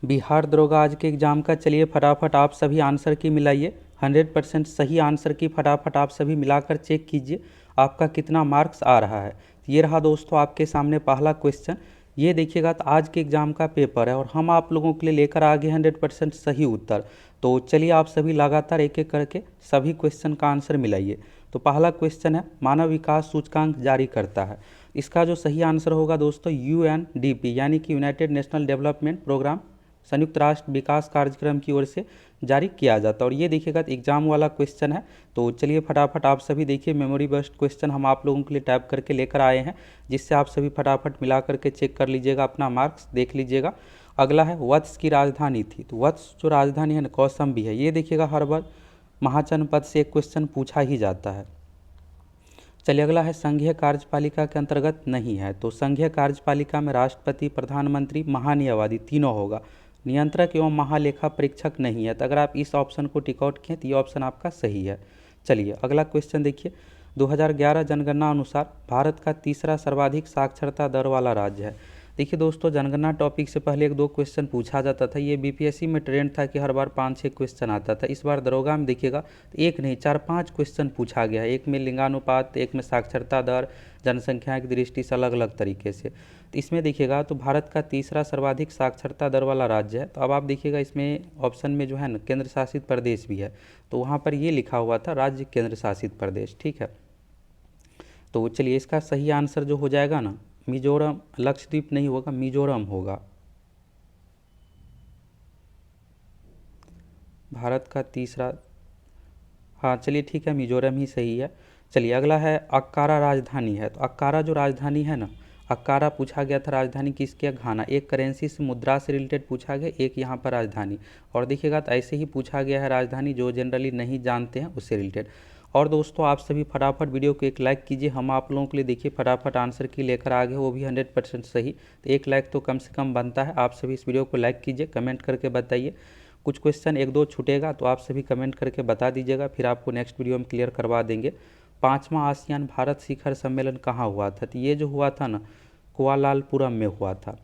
बिहार दरोगा आज के एग्जाम का चलिए फटाफट आप सभी आंसर की मिलाइए। 100% सही आंसर की फटाफट आप सभी मिलाकर चेक कीजिए आपका कितना मार्क्स आ रहा है। ये रहा दोस्तों आपके सामने पहला क्वेश्चन। ये देखिएगा तो आज के एग्जाम का पेपर है और हम आप लोगों के लिए लेकर आ गए 100% सही उत्तर। तो चलिए आप सभी लगातार एक एक करके सभी क्वेश्चन का आंसर मिलाइए। तो पहला क्वेश्चन है, मानव विकास सूचकांक जारी करता है। इसका जो सही आंसर होगा दोस्तों UNDP यानी कि यूनाइटेड नेशनल डेवलपमेंट प्रोग्राम, संयुक्त राष्ट्र विकास कार्यक्रम की ओर से जारी किया जाता है। और ये देखिएगा तो एग्जाम वाला क्वेश्चन है। तो चलिए फटाफट आप सभी देखिए, मेमोरी बेस्ड क्वेश्चन हम आप लोगों के लिए टाइप करके लेकर आए हैं, जिससे आप सभी फटाफट मिला करके चेक कर लीजिएगा, अपना मार्क्स देख लीजिएगा। अगला है, वत्स की राजधानी थी। तो वत्स जो राजधानी है ना कौशाम्बी है। ये देखिएगा हर बार महाजनपद से एक क्वेश्चन पूछा ही जाता है। चलिए अगला है, संघीय कार्यपालिका के अंतर्गत नहीं है। तो संघीय कार्यपालिका में राष्ट्रपति, प्रधानमंत्री, महान्यायवादी तीनों होगा। नियंत्रक एवं महालेखा परीक्षक नहीं है। तो अगर आप इस ऑप्शन को टिक आउट किए तो ये ऑप्शन आपका सही है। चलिए अगला क्वेश्चन देखिए, 2011 जनगणना अनुसार भारत का तीसरा सर्वाधिक साक्षरता दर वाला राज्य है। देखिए दोस्तों, जनगणना टॉपिक से पहले एक दो क्वेश्चन पूछा जाता था। ये बीपीएससी में ट्रेंड था कि हर बार 5-6 क्वेश्चन आता था। इस बार दरोगा में देखिएगा तो एक नहीं 4-5 क्वेश्चन पूछा गया है। एक में लिंगानुपात, एक में साक्षरता दर, जनसंख्या की दृष्टि से अलग अलग तरीके से। तो इसमें देखिएगा तो भारत का तीसरा सर्वाधिक साक्षरता दर वाला राज्य है। तो अब आप देखिएगा इसमें ऑप्शन में जो है ना केंद्र शासित प्रदेश भी है। तो वहाँ पर ये लिखा हुआ था राज्य केंद्र शासित प्रदेश। ठीक है, तो चलिए इसका सही आंसर जो हो जाएगा ना, मिजोरम, लक्षद्वीप नहीं होगा, मिजोरम होगा। भारत का तीसरा, हाँ चलिए ठीक है, मिजोरम ही सही है। चलिए अगला है, अक्कारा राजधानी है। तो अक्कारा जो राजधानी है ना, अक्कारा पूछा गया था राजधानी किसकी है, घाना। एक करेंसी से, मुद्रा से रिलेटेड पूछा गया, एक यहाँ पर राजधानी। और देखिएगा तो ऐसे ही पूछा गया है राजधानी जो जनरली नहीं जानते हैं उससे रिलेटेड। और दोस्तों आप सभी फटाफट वीडियो को एक लाइक कीजिए। हम आप लोगों के लिए देखिए फटाफट आंसर की लेकर आ गए, वो भी 100% सही। तो एक लाइक तो कम से कम बनता है। आप सभी इस वीडियो को लाइक कीजिए, कमेंट करके बताइए। कुछ क्वेश्चन एक दो छूटेगा तो आप सभी कमेंट करके बता दीजिएगा, फिर आपको नेक्स्ट वीडियो में क्लियर करवा देंगे। 5वां आसियान भारत शिखर सम्मेलन कहाँ हुआ था। तो ये जो हुआ था ना, कुआलालंपुरम में हुआ था।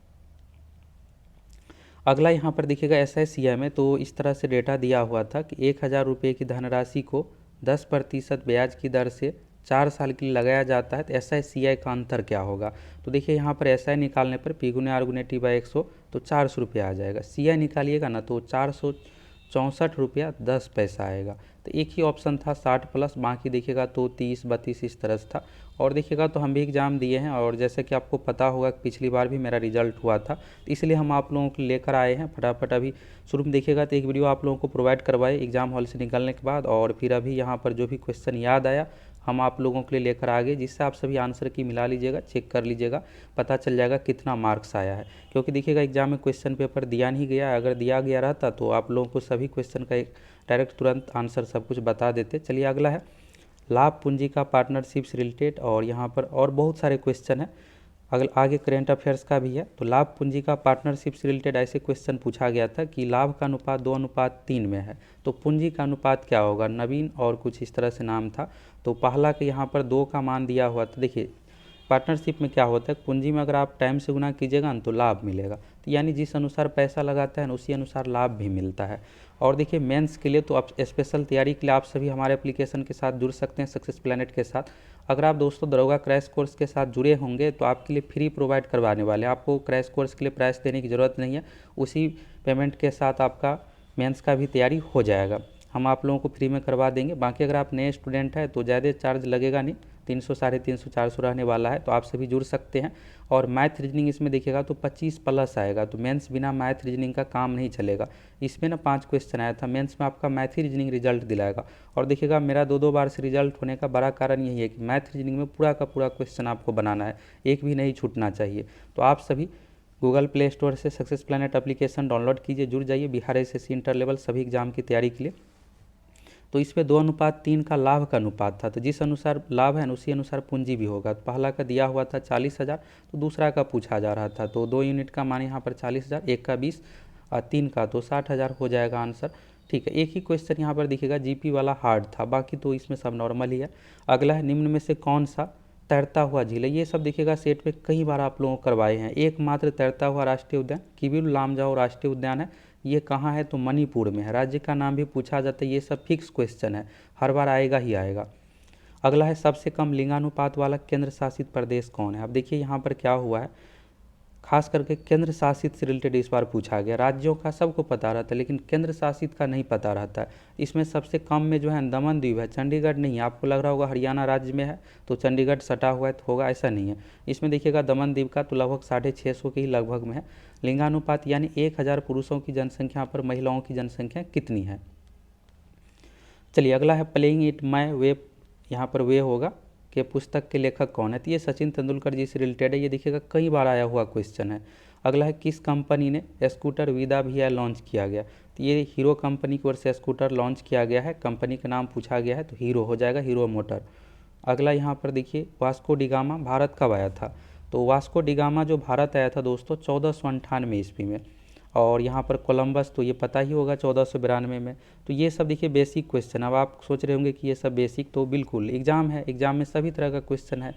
अगला यहाँ पर देखिएगा SICI में तो इस तरह से डेटा दिया हुआ था कि 1000 रुपये की धनराशि को 10% ब्याज की दर से 4 साल के लिए लगाया जाता है। तो SICI का अंतर क्या होगा। तो देखिए यहाँ पर SI निकालने पर P × R × T / 100 तो 400 रुपया आ जाएगा। CI निकालिएगा ना तो 464 रुपया 10 पैसा आएगा। तो एक ही ऑप्शन था 60+, बाकी देखिएगा तो 30-32 इस तरह से था। और देखिएगा तो हम भी एग्ज़ाम दिए हैं और जैसे कि आपको पता होगा कि पिछली बार भी मेरा रिजल्ट हुआ था, तो इसलिए हम आप लोगों को लेकर आए हैं फटाफट। अभी शुरू में देखिएगा तो एक वीडियो आप लोगों को प्रोवाइड करवाए एग्ज़ाम हॉल से निकलने के बाद, और फिर अभी यहाँ पर जो भी क्वेश्चन याद आया हम आप लोगों के लिए लेकर आ गए, जिससे आप सभी आंसर की मिला लीजिएगा, चेक कर लीजिएगा, पता चल जाएगा कितना मार्क्स आया है। क्योंकि देखिएगा एग्जाम में क्वेश्चन पेपर दिया नहीं गया है। अगर दिया गया रहता तो आप लोगों को सभी क्वेश्चन का एक डायरेक्ट तुरंत आंसर सब कुछ बता देते। चलिए अगला है, लाभ पूंजी का पार्टनरशिप से रिलेटेड, और यहाँ पर और बहुत सारे क्वेश्चन हैं। अगर आगे करेंट अफेयर्स का भी है। तो लाभ पूंजी का पार्टनरशिप से रिलेटेड ऐसे क्वेश्चन पूछा गया था कि लाभ का अनुपात 2:3 में है, तो पूंजी का अनुपात क्या होगा, नवीन और कुछ इस तरह से नाम था। तो पहला के यहाँ पर 2 का मान दिया हुआ था। देखिए पार्टनरशिप में क्या होता है, पूंजी में अगर आप टाइम से गुना कीजिएगा ना तो लाभ मिलेगा। तो यानी जिस अनुसार पैसा लगाता है ना उसी अनुसार लाभ भी मिलता है। और देखिए मेंस के लिए तो आप स्पेशल तैयारी के लिए आप सभी हमारे एप्लीकेशन के साथ जुड़ सकते हैं, सक्सेस प्लैनेट के साथ। अगर आप दोस्तों दरोगा क्रैश कोर्स के साथ जुड़े होंगे तो आपके लिए फ्री प्रोवाइड करवाने वाले हैं। आपको क्रैश कोर्स के लिए प्राइस देने की ज़रूरत नहीं है, उसी पेमेंट के साथ आपका मेंस का भी तैयारी हो जाएगा। हम आप लोगों को फ्री में करवा देंगे। बाकी अगर आप नए स्टूडेंट हैं तो ज़्यादा चार्ज लगेगा नहीं, 300, 350, 400 रहने वाला है। तो आप सभी जुड़ सकते हैं। और मैथ रीजनिंग इसमें देखिएगा तो 25+ आएगा। तो मेंस बिना मैथ रीजनिंग का काम नहीं चलेगा। इसमें ना 5 क्वेश्चन आया था, मेंस में आपका मैथ ही रीजनिंग रिजल्ट दिलाएगा। और देखिएगा मेरा 2 बार से रिजल्ट होने का बड़ा कारण यही है कि मैथ रीजनिंग में पूरा का पूरा क्वेश्चन आपको बनाना है, एक भी नहीं छूटना चाहिए। तो आप सभी गूगल प्ले स्टोर से सक्सेस प्लैनेट एप्लीकेशन डाउनलोड कीजिए, जुड़ जाइए बिहार SSC इंटर लेवल सभी एग्जाम की तैयारी के लिए। तो इसमें 2:3 का लाभ का अनुपात था। तो जिस अनुसार लाभ है उसी अनुसार पूंजी भी होगा। तो पहला का दिया हुआ था 40,000, तो दूसरा का पूछा जा रहा था। तो 2 यूनिट का मान यहाँ पर 40,000, एक का 20 और 3 का तो 60,000 हो जाएगा आंसर। ठीक है, एक ही क्वेश्चन यहाँ पर दिखेगा GP वाला हार्ड था, बाकी तो इसमें सब नॉर्मल ही है। अगला है, निम्न में से कौन सा तैरता हुआ झील है, ये सब देखिएगा सेट में कई बार आप लोगों को करवाए हैं। एकमात्र तैरता हुआ राष्ट्रीय उद्यान किबिल लामजाओ राष्ट्रीय उद्यान है, ये कहाँ है तो मणिपुर में है। राज्य का नाम भी पूछा जाता है, ये सब फिक्स क्वेश्चन है, हर बार आएगा ही आएगा। अगला है सबसे कम लिंगानुपात वाला केंद्र शासित प्रदेश कौन है। अब देखिए यहाँ पर क्या हुआ है, खास करके केंद्र शासित से रिलेटेड इस बार पूछा गया। राज्यों का सबको पता रहता है लेकिन केंद्र शासित का नहीं पता रहता है। इसमें सबसे कम में जो है दमन द्वीप है, चंडीगढ़ नहीं है। आपको लग रहा होगा हरियाणा राज्य में है तो चंडीगढ़ सटा हुआ है तो होगा, ऐसा नहीं है। इसमें देखिएगा दमन द्वीप का तो लगभग 650 के ही लगभग में है। लिंगानुपात यानी 1000 पुरुषों की जनसंख्या पर महिलाओं की जनसंख्या कितनी है। चलिए अगला है प्लेइंग इट माय वे, यहाँ पर वे होगा कि पुस्तक के लेखक कौन है, तो ये सचिन तेंदुलकर जी से रिलेटेड है, ये देखिएगा कई बार आया हुआ क्वेश्चन है। अगला है किस कंपनी ने स्कूटर विदा वी लॉन्च किया गया, तो ये हीरो कंपनी की ओर से स्कूटर लॉन्च किया गया है, कंपनी का नाम पूछा गया है तो हीरो हो जाएगा, हीरो मोटर। अगला यहाँ पर देखिए वास्को डिगामा भारत कब आया था, तो वास्को डिगामा जो भारत आया था दोस्तों 1498 ईस्वी में। और यहाँ पर कोलंबस तो ये पता ही होगा 1492 में। तो ये सब देखिए बेसिक क्वेश्चन। अब आप सोच रहे होंगे कि ये सब बेसिक, तो बिल्कुल एग्जाम है, एग्जाम में सभी तरह का क्वेश्चन है,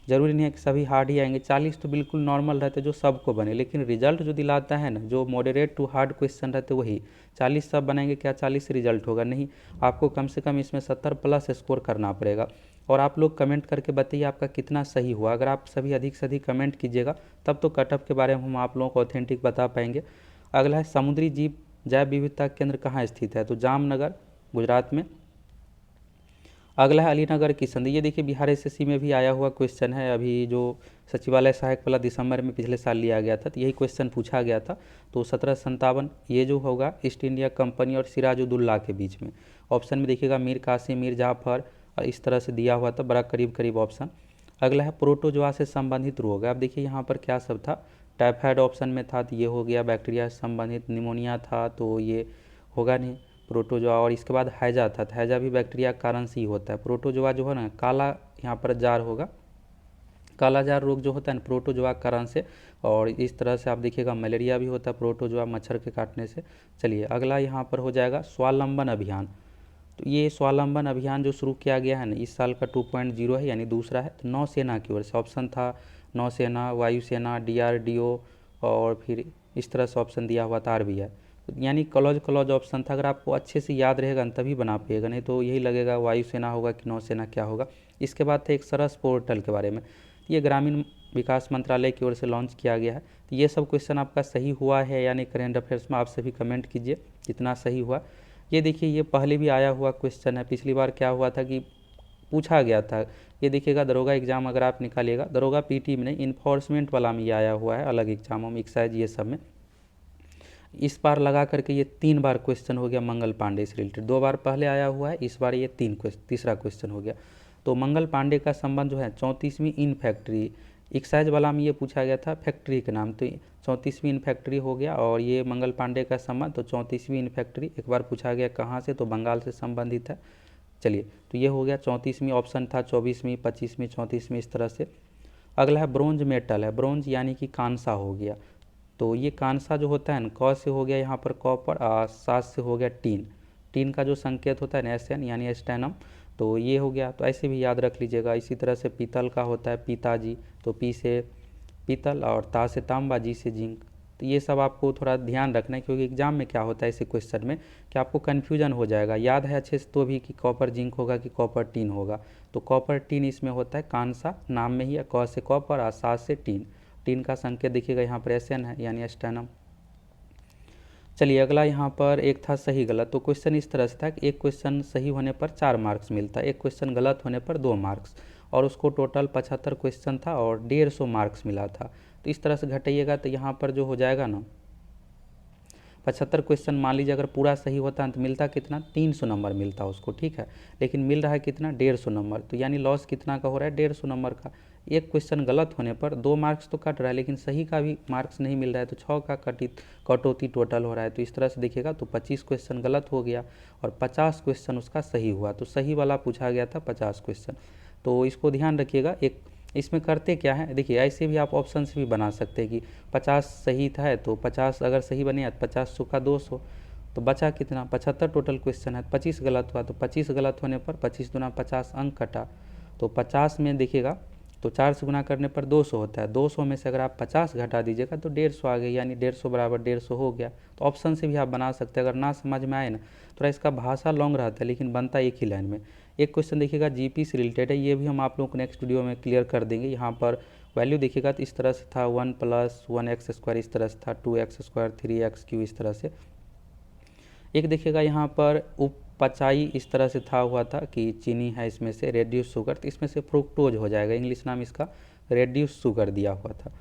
जरूरी नहीं है कि सभी हार्ड ही आएंगे। 40 तो बिल्कुल नॉर्मल रहते जो सबको बने, लेकिन रिजल्ट जो दिलाता है ना, जो मॉडरेट टू हार्ड क्वेश्चन रहते वही 40 सब बनेंगे, क्या 40 से रिजल्ट होगा, नहीं। आपको कम से कम इसमें 70 प्लस स्कोर करना पड़ेगा। और आप लोग कमेंट करके बताइए आपका कितना सही हुआ। अगर आप सभी अधिक से अधिक कमेंट कीजिएगा तब तो कटअप के बारे में हम आप लोगों को ऑथेंटिक बता पाएंगे। अगला है समुद्री जीव जैव विविधता केंद्र कहाँ स्थित है, तो जामनगर गुजरात में। अगला है अलीनगर की संधि, ये देखिए बिहार एसएससी में भी आया हुआ क्वेश्चन है, अभी जो सचिवालय सहायक वाला दिसंबर में पिछले साल लिया गया था तो यही क्वेश्चन पूछा गया था। तो 1757 ये जो होगा ईस्ट इंडिया कंपनी और सिराजुद्दौला के बीच में। ऑप्शन में देखिएगा मीर कासिम, मीर जाफर, और इस तरह से दिया हुआ था, बड़ा करीब करीब ऑप्शन। अगला है प्रोटोजोआ से संबंधित रोग है। अब देखिए यहाँ पर क्या सब था, टाइफाइड ऑप्शन में था तो ये हो गया, बैक्टीरिया से संबंधित, निमोनिया था तो ये होगा नहीं प्रोटोजोआ। और इसके बाद हैजा था, तो हैजा भी बैक्टीरिया के कारण से ही होता है। प्रोटोजोआ जो है ना, काला यहाँ पर जार होगा, काला जार रोग जो होता है ना प्रोटोजोआ के कारण से। और इस तरह से आप देखिएगा मलेरिया भी होता है प्रोटोजोआ मच्छर के काटने से। चलिए अगला यहाँ पर हो जाएगा स्वावलंबन अभियान। तो ये स्वावलंबन अभियान जो शुरू किया गया है ना, इस साल का 2.0 है यानी दूसरा है। तो नौसेना की ओर से ऑप्शन था, नौसेना, वायुसेना, डीआरडीओ, और फिर इस तरह से ऑप्शन दिया हुआ था आरबीआई। यानी क्लॉज क्लॉज ऑप्शन था, अगर आपको अच्छे से याद रहेगा तभी बना पाइएगा, नहीं तो यही लगेगा वायुसेना होगा कि नौसेना क्या होगा। इसके बाद था एक सरस पोर्टल के बारे में, ये ग्रामीण विकास मंत्रालय की ओर से लॉन्च किया गया है। तो ये सब क्वेश्चन आपका सही हुआ है यानी करेंट अफेयर्स में, आप सभी कमेंट कीजिए कितना सही हुआ। ये देखिए ये पहले भी आया हुआ क्वेश्चन है, पिछली बार क्या हुआ था कि पूछा गया था। ये देखिएगा दरोगा एग्जाम अगर आप निकालिएगा, दरोगा पीटी में नहीं, इन्फोर्समेंट वाला में ये आया हुआ है, अलग एग्जामों में, एक्साइज ये सब में। इस बार लगा करके ये 3 बार क्वेश्चन हो गया मंगल पांडे से रिलेटेड, 2 बार पहले आया हुआ है, इस बार ये तीसरा क्वेश्चन हो गया। तो मंगल पांडे का संबंध जो है 34वीं इन फैक्ट्री, एक्साइज वाला में ये पूछा गया था फैक्ट्री के नाम, तो 34वीं इन फैक्ट्री हो गया। और ये मंगल पांडे का संबंध तो 34वीं इन फैक्ट्री, एक बार पूछा गया कहाँ से, तो बंगाल से संबंधित है। चलिए तो ये हो गया 34वीं, ऑप्शन था 24वीं, 25वीं, 34वीं, इस तरह से। अगला है ब्रोंज मेटल है, ब्रोंज यानी कि कांसा हो गया। तो ये कांसा जो होता है ना, क से हो गया यहाँ पर कॉपर, और सात से हो गया टीन, टीन का जो संकेत होता है ना एस एन यानी स्टेनम, तो ये हो गया। तो ऐसे भी याद रख लीजिएगा। इसी तरह से पीतल का होता है पिताजी, तो पी से पीतल, और ता से तांबा, जी से जिंक। तो ये सब आपको थोड़ा ध्यान रखना है, क्योंकि एग्जाम में क्या होता है ऐसे क्वेश्चन में कि आपको कन्फ्यूजन हो जाएगा। याद है अच्छे से तो भी कि कॉपर जिंक होगा कि कॉपर टीन होगा, तो कॉपर टीन इसमें होता है, कांसा नाम में ही है, क से कॉपर और सात से टीन, टीन का संकेत देखिएगा यहाँ पर एस एन है यानी स्टेनम। चलिए अगला यहाँ पर एक था सही गलत, तो क्वेश्चन इस तरह से था कि एक क्वेश्चन सही होने पर 4 मार्क्स मिलता है, एक क्वेश्चन गलत होने पर 2 मार्क्स, और उसको टोटल 75 क्वेश्चन था और 150 मार्क्स मिला था। तो इस तरह से घटाइएगा तो यहाँ पर जो हो जाएगा ना 75 क्वेश्चन मान लीजिए अगर पूरा सही होता है तो मिलता कितना, 300 नंबर मिलता उसको, ठीक है। लेकिन मिल रहा है कितना, 150 नंबर, तो यानी लॉस कितना का हो रहा है, 150 नंबर का। एक क्वेश्चन गलत होने पर 2 मार्क्स तो कट रहा है, लेकिन सही का भी मार्क्स नहीं मिल रहा है, तो 6 का कटौती टोटल हो रहा है। तो इस तरह से देखिएगा तो 25 क्वेश्चन गलत हो गया और 50 क्वेश्चन उसका सही हुआ, तो सही वाला पूछा गया था 50 क्वेश्चन। तो इसको ध्यान रखिएगा। एक इसमें करते क्या है, देखिए ऐसे भी आप ऑप्शन से भी बना सकते हैं कि 50 सही था तो 50 अगर सही बने तो 50 का 200, तो बचा कितना, 75 टोटल क्वेश्चन है, 25 गलत हुआ, तो 25 गलत होने पर 25 दूना 50 अंक कटा, तो 50 में देखिएगा तो 4 से गुना करने पर 200 होता है। 200 में से अगर आप 50 घटा दीजिएगा तो 150 आ गया, यानी 150 बराबर 150 हो गया। तो ऑप्शन से भी आप बना सकते हैं। अगर ना समझ में आए ना, थोड़ा इसका भाषा लॉन्ग रहता है लेकिन बनता एक ही लाइन में। एक क्वेश्चन देखिएगा जीपी से रिलेटेड है, ये भी हम आप लोगों को नेक्स्ट वीडियो में क्लियर कर देंगे। यहाँ पर वैल्यू देखिएगा तो इस तरह से था 1 + 1x², इस तरह से था 2x², 3x³ इस तरह से। एक देखिएगा यहाँ पर उपपचाई इस तरह से था हुआ था कि चीनी है इसमें से रेड्यूस शुगर, तो इसमें से फ्रुक्टोज हो जाएगा, इंग्लिश नाम इसका रेड्यूस शुगर दिया हुआ था।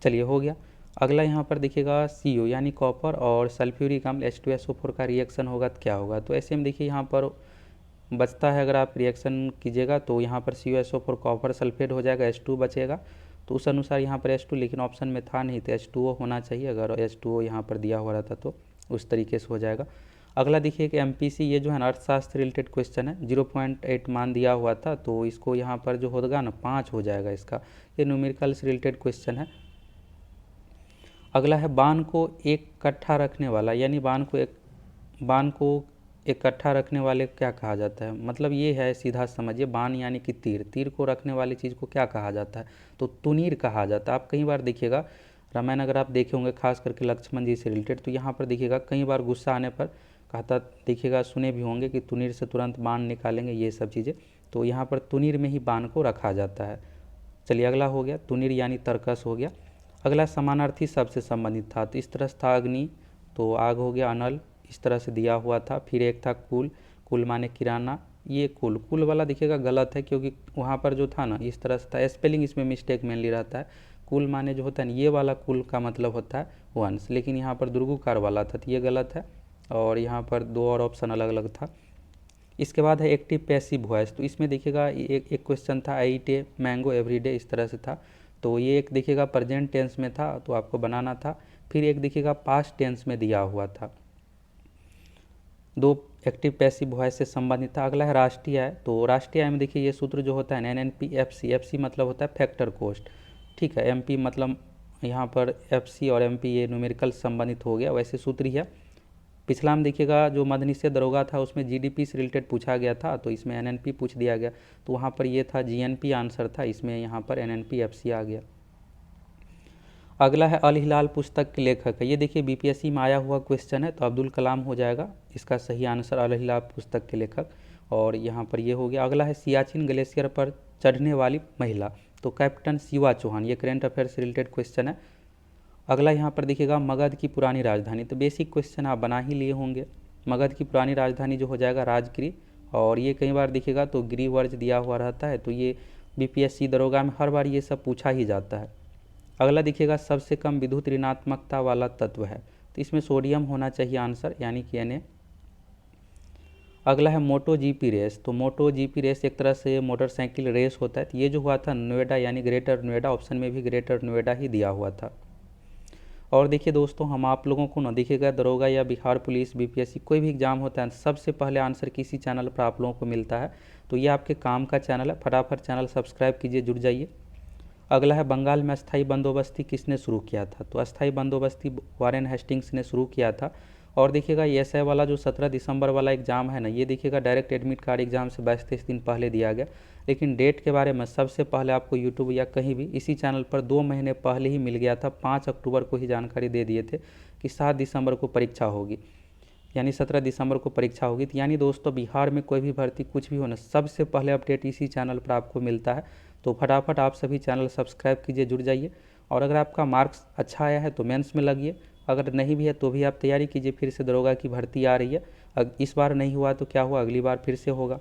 चलिए हो गया। अगला यहाँ पर देखिएगा CO यानी कॉपर और सल्फ्यूरिक अम्ल H2SO4 का रिएक्शन होगा तो क्या होगा। तो ऐसे में देखिए यहाँ पर बचता है, अगर आप रिएक्शन कीजिएगा तो यहाँ पर CuSO4 कॉपर सल्फेट हो जाएगा, H2 बचेगा। तो उस अनुसार यहाँ पर H2, लेकिन ऑप्शन में था नहीं तो H2O होना चाहिए, अगर H2O यहाँ पर दिया हुआ रहता तो उस तरीके से हो जाएगा। अगला देखिए कि MPC, ये जो है ना अर्थशास्त्र रिलेटेड क्वेश्चन है, 0.8 मान दिया हुआ था, तो इसको यहाँ पर जो होगा ना 5 हो जाएगा इसका। ये न्यूमेरिकल से रिलेटेड क्वेश्चन है। अगला है बाण को इकट्ठा रखने वाला, यानी बाण को इकट्ठा रखने वाले क्या कहा जाता है। मतलब ये है, सीधा समझिए, बाण यानी कि तीर को रखने वाली चीज़ को क्या कहा जाता है, तो तुनीर कहा जाता है। आप कई बार देखिएगा रामायण अगर आप देखे होंगे, खास करके लक्ष्मण जी से रिलेटेड, तो यहाँ पर देखिएगा कई बार गुस्सा आने पर कहता, देखिएगा सुने भी होंगे कि तुनीर से तुरंत बाण निकालेंगे, ये सब चीज़ें। तो यहाँ पर तुनीर में ही बाण को रखा जाता है। चलिए अगला हो गया तुनीर यानी तरकस हो गया। अगला समानार्थी शब्द से संबंधित था, तो इस तरह से था अग्नि, तो आग हो गया, अनल इस तरह से दिया हुआ था। फिर एक था कुल माने किराना, ये कुल वाला देखिएगा गलत है, क्योंकि वहाँ पर जो था ना इस तरह से था, स्पेलिंग इसमें मिस्टेक मेनली रहता है। कुल माने जो होता है ना, ये वाला कुल का मतलब होता है वंश, लेकिन यहाँ पर दुर्गुकार वाला था, तो ये गलत है। और यहाँ पर 2 और ऑप्शन अलग अलग था। इसके बाद है एक्टिव पैसिव वॉइस, तो इसमें देखिएगा एक क्वेश्चन था आई ईट ए मैंगो एवरीडे, इस तरह से था। तो ये एक देखिएगा प्रेजेंट टेंस में था, तो आपको बनाना था। फिर एक देखिएगा पास्ट टेंस में दिया हुआ था। 2 एक्टिव पैसिव वॉइस से संबंधित था। अगला है राष्ट्रीय आय, तो राष्ट्रीय आय में देखिए ये सूत्र जो होता है NNP FC, FC मतलब होता है फैक्टर कॉस्ट, ठीक है। MP मतलब यहाँ पर FC और MP ये न्यूमेरिकल संबंधित हो गया, वैसे सूत्र ही है। पिछला में देखिएगा जो मद्यनिषेध दरोगा था उसमें GDP से रिलेटेड पूछा गया था, तो इसमें NNP पूछ दिया गया, तो वहाँ पर ये था GNP आंसर था, इसमें यहाँ पर NNP FC आ गया। अगला है अल हिलाल पुस्तक के लेखक है, ये देखिए BPSC में आया हुआ क्वेश्चन है, तो अब्दुल कलाम हो जाएगा इसका सही आंसर, अल हिलाल पुस्तक के लेखक। और यहाँ पर ये हो गया। अगला है सियाचिन ग्लेशियर पर चढ़ने वाली महिला, तो कैप्टन शिवा चौहान, ये करेंट अफेयर से रिलेटेड क्वेश्चन है। अगला यहाँ पर देखिएगा मगध की पुरानी राजधानी, तो बेसिक क्वेश्चन आप बना ही लिए होंगे। मगध की पुरानी राजधानी जो हो जाएगा राजगिरी, और ये कई बार देखिएगा तो गिरिवर्ज दिया हुआ रहता है, तो ये BPSC दरोगा में हर बार ये सब पूछा ही जाता है। अगला देखिएगा सबसे कम विद्युत ऋणात्मकता वाला तत्व है, तो इसमें सोडियम होना चाहिए आंसर, यानी कि Na। अगला है MotoGP रेस, तो MotoGP रेस एक तरह से मोटरसाइकिल रेस होता है, तो ये जो हुआ था नोएडा यानी ग्रेटर नोएडा, ऑप्शन में भी ग्रेटर नोएडा ही दिया हुआ था। और देखिए दोस्तों, हम आप लोगों को ना देखिएगा दरोगा या बिहार पुलिस BPSC कोई भी एग्जाम होता है, सबसे पहले आंसर किसी चैनल पर आप लोगों को मिलता है, तो ये आपके काम का चैनल है, फटाफट चैनल सब्सक्राइब कीजिए, जुड़ जाइए। अगला है बंगाल में अस्थाई बंदोबस्ती किसने शुरू किया था, तो अस्थाई बंदोबस्ती वारेन हेस्टिंग्स ने शुरू किया था। और देखिएगा ये SI वाला जो 17 दिसंबर वाला एग्ज़ाम है ना, ये देखिएगा डायरेक्ट एडमिट कार्ड एग्जाम से 22-23 दिन पहले दिया गया, लेकिन डेट के बारे में सबसे पहले आपको यूट्यूब या कहीं भी इसी चैनल पर 2 महीने पहले ही मिल गया था। 5 अक्टूबर को ही जानकारी दे दिए थे कि 7 दिसंबर को परीक्षा होगी, यानी 17 दिसंबर को परीक्षा होगी। तो यानी दोस्तों बिहार में कोई भी भर्ती कुछ भी होना, सबसे पहले अपडेट इसी चैनल पर आपको मिलता है, तो फटाफट आप सभी चैनल सब्सक्राइब कीजिए, जुड़ जाइए। और अगर आपका मार्क्स अच्छा आया है तो मेंस में लगिए, अगर नहीं भी है तो भी आप तैयारी कीजिए, फिर से दरोगा की भर्ती आ रही है। इस बार नहीं हुआ तो क्या हुआ, अगली बार फिर से होगा।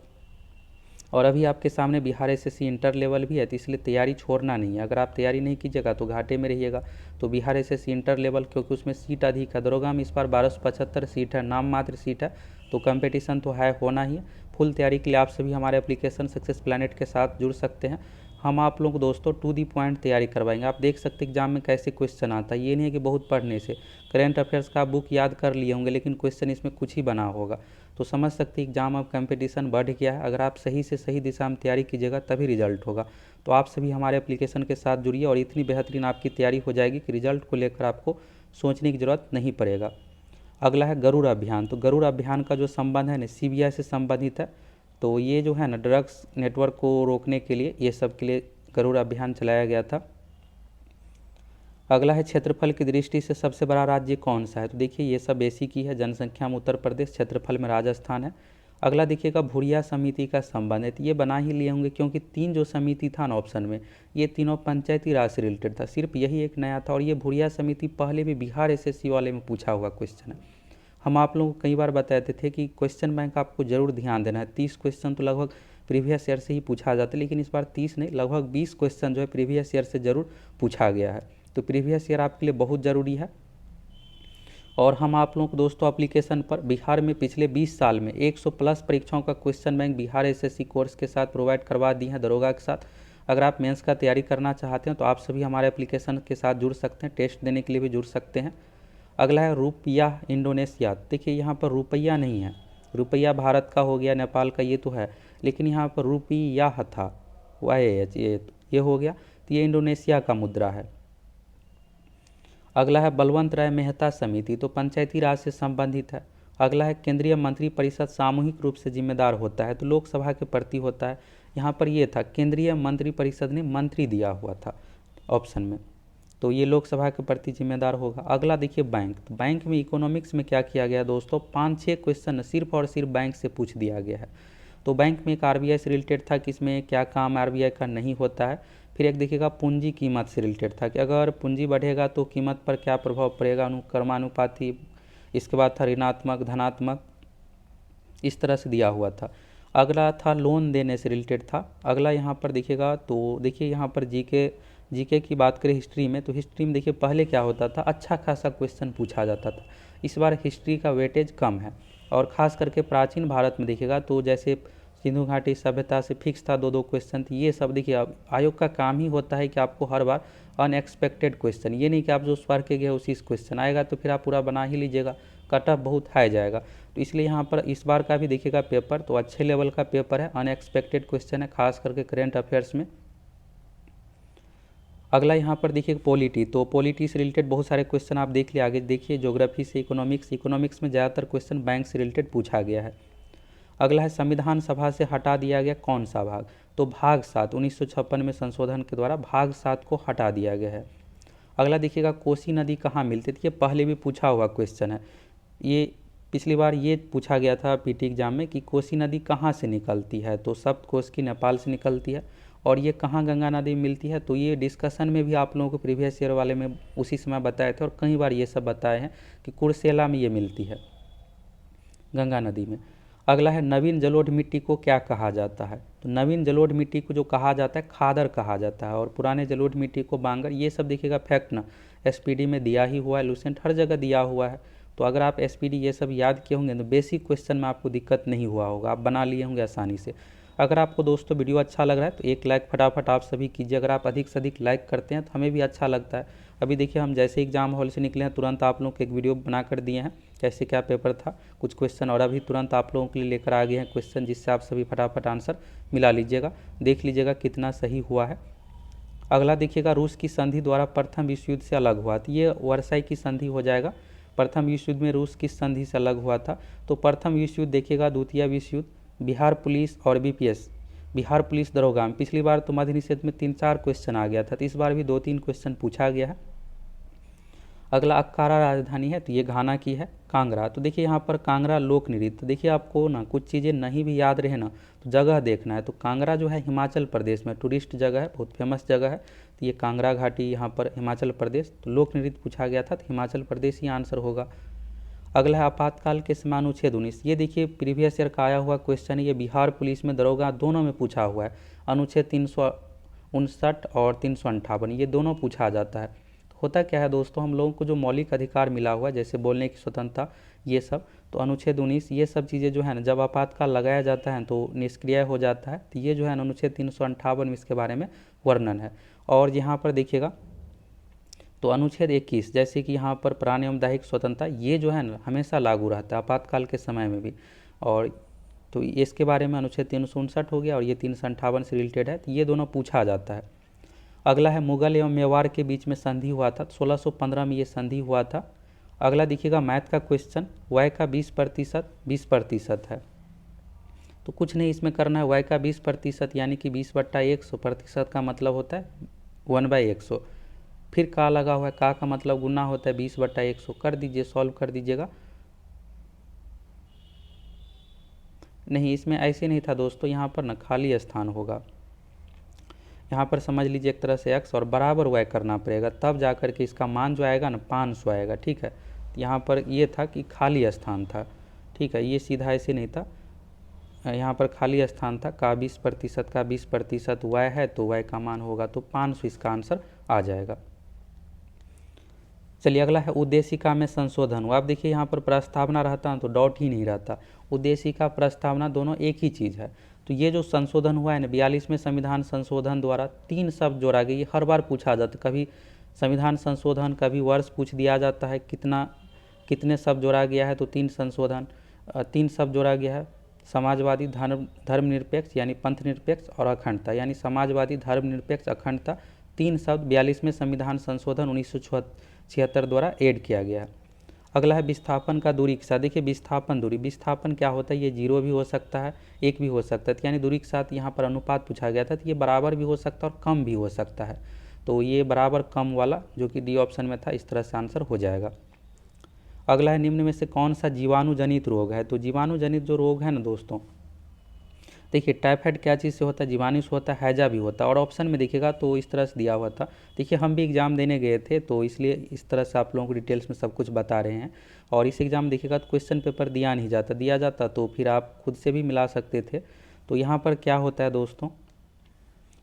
और अभी आपके सामने बिहार SSC इंटर लेवल भी है, तो इसलिए तैयारी छोड़ना नहीं है। अगर आप तैयारी नहीं कीजिएगा तो घाटे में रहिएगा। तो बिहार SSC इंटर लेवल, क्योंकि उसमें सीट अधिक है, दरोगा में इस बार 1275 सीट है, नाम मात्र सीट है, तो कंपटीशन तो है, होना ही है। फुल तैयारी के लिए आप सभी हमारे एप्लीकेशन सक्सेस प्लैनेट के साथ जुड़ सकते हैं। हम आप लोगों को दोस्तों टू दी पॉइंट तैयारी करवाएंगे। आप देख सकते हैं एग्जाम में कैसे क्वेश्चन आता है, ये नहीं है कि बहुत पढ़ने से। करेंट अफेयर्स का बुक याद कर लिए होंगे, लेकिन क्वेश्चन इसमें कुछ ही बना होगा, तो समझ सकते हैं एग्जाम अब कंपटीशन बढ़ गया है। अगर आप सही से सही दिशा में तैयारी कीजिएगा तभी रिजल्ट होगा। तो आप सभी हमारे एप्लीकेशन के साथ जुड़िए, और इतनी बेहतरीन आपकी तैयारी हो जाएगी कि रिजल्ट को लेकर आपको सोचने की ज़रूरत नहीं पड़ेगा। अगला है गरुड़ अभियान, तो गरुड़ अभियान का जो संबंध है ना CBI से संबंधित है। तो ये जो है ना ड्रग्स नेटवर्क को रोकने के लिए, ये सब के लिए करोड़ अभियान चलाया गया था। अगला है क्षेत्रफल की दृष्टि से सबसे बड़ा राज्य कौन सा है? तो देखिए ये सब बेसिक ही है, जनसंख्या में उत्तर प्रदेश, क्षेत्रफल में राजस्थान है। अगला देखिएगा भुरिया समिति का संबंध है, तो ये बना ही लिए होंगे क्योंकि 3 जो समिति था ना ऑप्शन में, ये तीनों पंचायती राज से रिलेटेड था, सिर्फ यही एक नया था। और ये भुरिया समिति पहले भी बिहार एसएससी वाले में पूछा हुआ क्वेश्चन है। हम आप लोगों को कई बार बताते थे कि क्वेश्चन बैंक आपको जरूर ध्यान देना है। 30 क्वेश्चन तो लगभग प्रीवियस ईयर से ही पूछा जाता है, लेकिन इस बार 30 नहीं लगभग 20 क्वेश्चन जो है प्रीवियस ईयर से जरूर पूछा गया है। तो प्रीवियस ईयर आपके लिए बहुत ज़रूरी है। और हम आप लोगों को दोस्तों एप्लीकेशन पर बिहार में पिछले 20 साल में 100+ परीक्षाओं का question bank Bihar SSC course के साथ प्रोवाइड करवा दी है, दरोगा के साथ। अगर आप मेंस का तैयारी करना चाहते हैं तो आप सभी हमारे एप्लीकेशन के साथ जुड़ सकते हैं, टेस्ट देने के लिए भी जुड़ सकते हैं। अगला है रुपया इंडोनेशिया। देखिए यहाँ पर रुपया नहीं है, रुपया भारत का हो गया, नेपाल का ये तो है, लेकिन यहाँ पर रुपया था YH, ये हो गया, तो ये इंडोनेशिया का मुद्रा है। अगला है बलवंत राय मेहता समिति, तो पंचायती राज से संबंधित है। अगला है केंद्रीय मंत्रिपरिषद सामूहिक रूप से जिम्मेदार होता है, तो लोकसभा के प्रति होता है। यहाँ पर ये था केंद्रीय मंत्रिपरिषद ने मंत्री दिया हुआ था ऑप्शन में, तो ये लोकसभा के प्रति जिम्मेदार होगा। अगला देखिए बैंक, तो बैंक में इकोनॉमिक्स में क्या किया गया दोस्तों, 5-6 क्वेश्चन सिर्फ और सिर्फ बैंक से पूछ दिया गया है। तो बैंक में एक आरबीआई से रिलेटेड था कि इसमें क्या काम आरबीआई का नहीं होता है। फिर एक देखिएगा पूंजी कीमत से रिलेटेड था कि अगर पूंजी बढ़ेगा तो कीमत पर क्या प्रभाव पड़ेगा, अनुक्रमानुपाती। इसके बाद था ऋणात्मक, धनात्मक, इस तरह से दिया हुआ था। अगला था लोन देने से रिलेटेड था। अगला यहाँ पर देखिएगा, तो देखिए यहाँ पर जीके की बात करें हिस्ट्री में, तो हिस्ट्री में देखिए पहले क्या होता था, अच्छा खासा क्वेश्चन पूछा जाता था। इस बार हिस्ट्री का वेटेज कम है, और ख़ास करके प्राचीन भारत में देखिएगा तो जैसे सिंधु घाटी सभ्यता से फिक्स था 2-2 क्वेश्चन, तो ये सब देखिए आयोग का काम ही होता है कि आपको हर बार अनएक्सपेक्टेड क्वेश्चन, ये नहीं कि आप जो स्वर के गए उसी क्वेश्चन आएगा तो फिर आप पूरा बना ही लीजिएगा, कट ऑफ बहुत हाई जाएगा। तो इसलिए यहाँ पर इस बार का भी देखिएगा पेपर तो अच्छे लेवल का पेपर है, अनएक्सपेक्टेड क्वेश्चन है, खास करके करेंट अफेयर्स में। अगला यहाँ पर देखिए पॉलिटी, तो पॉलिटी से रिलेटेड बहुत सारे क्वेश्चन आप देख लिए। आगे देखिए ज्योग्राफी से इकोनॉमिक्स में ज़्यादातर क्वेश्चन बैंक से रिलेटेड पूछा गया है। अगला है संविधान सभा से हटा दिया गया कौन सा भाग, तो भाग 7 1956 में संशोधन के द्वारा भाग 7 को हटा दिया गया है। अगला देखिएगा कोसी नदी कहाँ मिलती थी, ये पहले भी पूछा हुआ क्वेश्चन है, ये पिछली बार ये पूछा गया था पीटी एग्जाम में कि कोसी नदी कहाँ से निकलती है, तो सप्तकोशी नेपाल से निकलती है। और ये कहाँ गंगा नदी में मिलती है, तो ये डिस्कशन में भी आप लोगों को प्रीवियस ईयर वाले में उसी समय बताए थे और कई बार ये सब बताए हैं कि कुर्सेला में ये मिलती है गंगा नदी में। अगला है नवीन जलोढ़ मिट्टी को क्या कहा जाता है, तो नवीन जलोढ़ मिट्टी को जो कहा जाता है खादर कहा जाता है, और पुराने जलोढ़ मिट्टी को बांगर। ये सब देखिएगा फैक्ट ना एसपीडी में दिया ही हुआ है, लूसेंट हर जगह दिया हुआ है। तो अगर आप एसपीडी ये सब याद किए होंगे तो बेसिक क्वेश्चन में आपको दिक्कत नहीं हुआ होगा, आप बना लिए होंगे आसानी से। अगर आपको दोस्तों वीडियो अच्छा लग रहा है तो एक लाइक फटाफट आप सभी कीजिए, अगर आप अधिक से अधिक लाइक करते हैं तो हमें भी अच्छा लगता है। अभी देखिए हम जैसे एग्जाम हॉल से निकले हैं तुरंत आप लोगों को एक वीडियो बना कर दिए हैं कैसे क्या पेपर था, कुछ क्वेश्चन, और अभी तुरंत आप लोगों के लिए लेकर आ गए हैं क्वेश्चन, जिससे आप सभी फटाफट आंसर मिला लीजिएगा, देख लीजिएगा कितना सही हुआ है। अगला देखिएगा रूस की संधि द्वारा प्रथम विश्व युद्ध से अलग हुआ, तो ये वर्साई की संधि हो जाएगा। प्रथम विश्व युद्ध में रूस किस संधि से अलग हुआ था, तो प्रथम विश्व युद्ध देखिएगा द्वितीय विश्व युद्ध, बिहार पुलिस और बीपीएस, बिहार पुलिस दरोगा में पिछली बार तो मध्य निषेध में 3-4 क्वेश्चन आ गया था, तो इस बार भी 2-3 क्वेश्चन पूछा गया है। अगला अक्कारा राजधानी है, तो ये घाना की है कांगड़ा, तो देखिए यहाँ पर कांगड़ा लोक नृत्य, तो देखिए आपको ना कुछ चीज़ें नहीं भी याद रहे ना तो जगह देखना है। तो कांगड़ा जो है हिमाचल प्रदेश में टूरिस्ट जगह है, बहुत फेमस जगह है, तो ये कांगड़ा घाटी यहाँ पर हिमाचल प्रदेश, तो लोक नृत्य पूछा गया था तो हिमाचल प्रदेश ही आंसर होगा। अगला है आपातकाल के समय अनुच्छेद 19, ये देखिए प्रीवियस ईयर का आया हुआ क्वेश्चन है, ये बिहार पुलिस में दरोगा दोनों में पूछा हुआ है, अनुच्छेद 359 और 358 ये दोनों पूछा जाता है। तो होता क्या है दोस्तों, हम लोगों को जो मौलिक अधिकार मिला हुआ है जैसे बोलने की स्वतंत्रता ये सब, तो अनुच्छेद 19 ये सब चीज़ें जो है ना जब आपातकाल लगाया जाता है तो निष्क्रिय हो जाता है, तो ये जो है अनुच्छेद 358 में इसके बारे में वर्णन है। और यहाँ पर देखिएगा तो अनुच्छेद 21 जैसे कि यहाँ पर प्राण एवं दैहिक स्वतंत्रता ये जो है ना हमेशा लागू रहता है आपातकाल के समय में भी, और तो इसके बारे में अनुच्छेद 359 हो गया, और ये 358 से रिलेटेड है, तो ये दोनों पूछा जाता है। अगला है मुगल एवं मेवाड़ के बीच में संधि हुआ था, 1615 में ये संधि हुआ था। अगला देखिएगा मैथ का क्वेश्चन, वाई का 20% है, तो कुछ नहीं इसमें करना है, y का 20% यानी कि 20/100, प्रतिशत का मतलब होता है 1/100। फिर का लगा हुआ है, का मतलब गुना होता है 20/100। कर दीजिए, सॉल्व कर दीजिएगा। नहीं, इसमें ऐसे नहीं था दोस्तों, यहाँ पर ना खाली स्थान होगा। यहाँ पर समझ लीजिए एक तरह से x और बराबर y करना पड़ेगा, तब जा कर के इसका मान जो आएगा ना 500 आएगा। ठीक है, यहाँ पर ये था कि खाली स्थान था। ठीक है, ये सीधा ऐसे नहीं था, यहाँ पर खाली स्थान था। का 20% y है तो y का मान होगा तो 500 इसका आंसर आ जाएगा। चलिए अगला है उद्देशिका में संशोधन हुआ। आप देखिए यहाँ पर प्रस्तावना रहता है तो डॉट ही नहीं रहता, उद्देशिका प्रस्तावना दोनों एक ही चीज़ है। तो ये जो संशोधन हुआ है ना 42वें संविधान संशोधन द्वारा 3 शब्द जोड़ा गया। ये हर बार पूछा जाता, कभी संविधान संशोधन, कभी वर्ष पूछ दिया जाता है कितने शब्द जोड़ा गया है, तो 3 शब्द जोड़ा गया है। समाजवादी, धर्मनिरपेक्ष यानी पंथ निरपेक्ष, और अखंडता यानी समाजवादी, धर्मनिरपेक्ष, अखंडता, 3 शब्द 42वें संविधान संशोधन 1976 द्वारा ऐड किया गया है। अगला है विस्थापन का दूरी के साथ। देखिए विस्थापन दूरी, विस्थापन क्या होता है, ये 0 भी हो सकता है, 1 भी हो सकता है, तो यानी दूरी के साथ यहाँ पर अनुपात पूछा गया था, तो ये बराबर भी हो सकता है और कम भी हो सकता है। तो ये बराबर कम वाला जो कि डी ऑप्शन में था, इस तरह से आंसर हो जाएगा। अगला है निम्न में से कौन सा जीवाणुजनित रोग है। तो जीवाणुजनित जो रोग है ना दोस्तों, देखिए टाइफाइड क्या चीज़ से होता है, जीवाणु से होता है, हैजा भी होता है। और ऑप्शन में देखिएगा तो इस तरह से दिया हुआ था। देखिए हम भी एग्ज़ाम देने गए थे तो इसलिए इस तरह से आप लोगों को डिटेल्स में सब कुछ बता रहे हैं। और इस एग्ज़ाम देखिएगा तो क्वेश्चन पेपर दिया जाता तो फिर आप खुद से भी मिला सकते थे। तो यहाँ पर क्या होता है दोस्तों,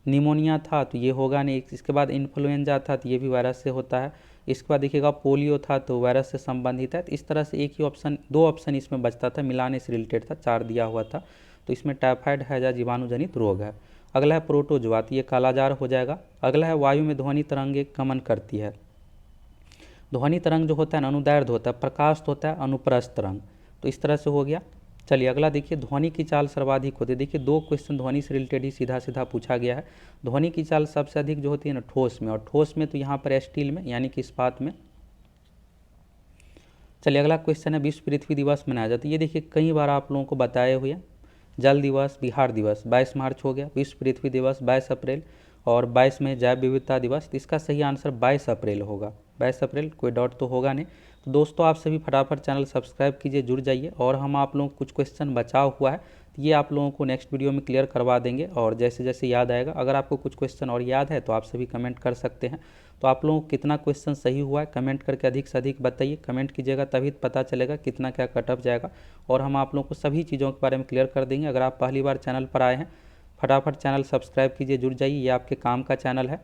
निमोनिया था तो ये होगा नहीं। इसके बाद इन्फ्लुएंजा था तो ये भी वायरस से होता है। इसके बाद देखिएगा पोलियो था तो वायरस से संबंधित है। तो इस तरह से एक ही ऑप्शन, 2 ऑप्शन इसमें बचता था, मिलाने से रिलेटेड था, 4 दिया हुआ था। तो इसमें टाइफाइड हैजा जीवाणुजनित रोग है। अगला है प्रोटोजोआ, तो ये कालाजार हो जाएगा। अगला है वायु में ध्वनि तरंगे गमन करती है। ध्वनि तरंग जो होता है ना अनुदैर्ध्य होता है, प्रकाश होता है अनुप्रस्थ तरंग। तो इस तरह से हो गया। चलिए अगला देखिए, ध्वनि की चाल सर्वाधिक होती है। देखिए 2 क्वेश्चन ध्वनि से रिलेटेड ही सीधा सीधा पूछा गया है। ध्वनि की चाल सबसे अधिक जो होती है ना ठोस में, और ठोस में तो यहाँ पर स्टील में यानी कि इस्पात में। चलिए अगला क्वेश्चन है विश्व पृथ्वी दिवस मनाया जाता है। ये देखिए कई बार आप लोगों को बताए हुए, जल दिवस, बिहार दिवस 22 मार्च हो गया, विश्व पृथ्वी दिवस 22 अप्रैल, और 22 में जैव विविधता दिवस। तो इसका सही आंसर 22 अप्रैल होगा। 22 अप्रैल, कोई डॉट तो होगा नहीं। तो दोस्तों आप सभी फटाफट चैनल सब्सक्राइब कीजिए, जुड़ जाइए। और हम आप लोगों को कुछ क्वेश्चन बचा हुआ है तो ये आप लोगों को नेक्स्ट वीडियो में क्लियर करवा देंगे। और जैसे जैसे याद आएगा, अगर आपको कुछ क्वेश्चन और याद है तो आप सभी कमेंट कर सकते हैं। तो आप लोगों को कितना क्वेश्चन सही हुआ है कमेंट करके अधिक से अधिक बताइए। कमेंट कीजिएगा तभी पता चलेगा कितना क्या कट ऑफ जाएगा, और हम आप लोगों को सभी चीज़ों के बारे में क्लियर कर देंगे। अगर आप पहली बार चैनल पर आए हैं, फटाफट चैनल सब्सक्राइब कीजिए, जुड़ जाइए, ये आपके काम का चैनल है।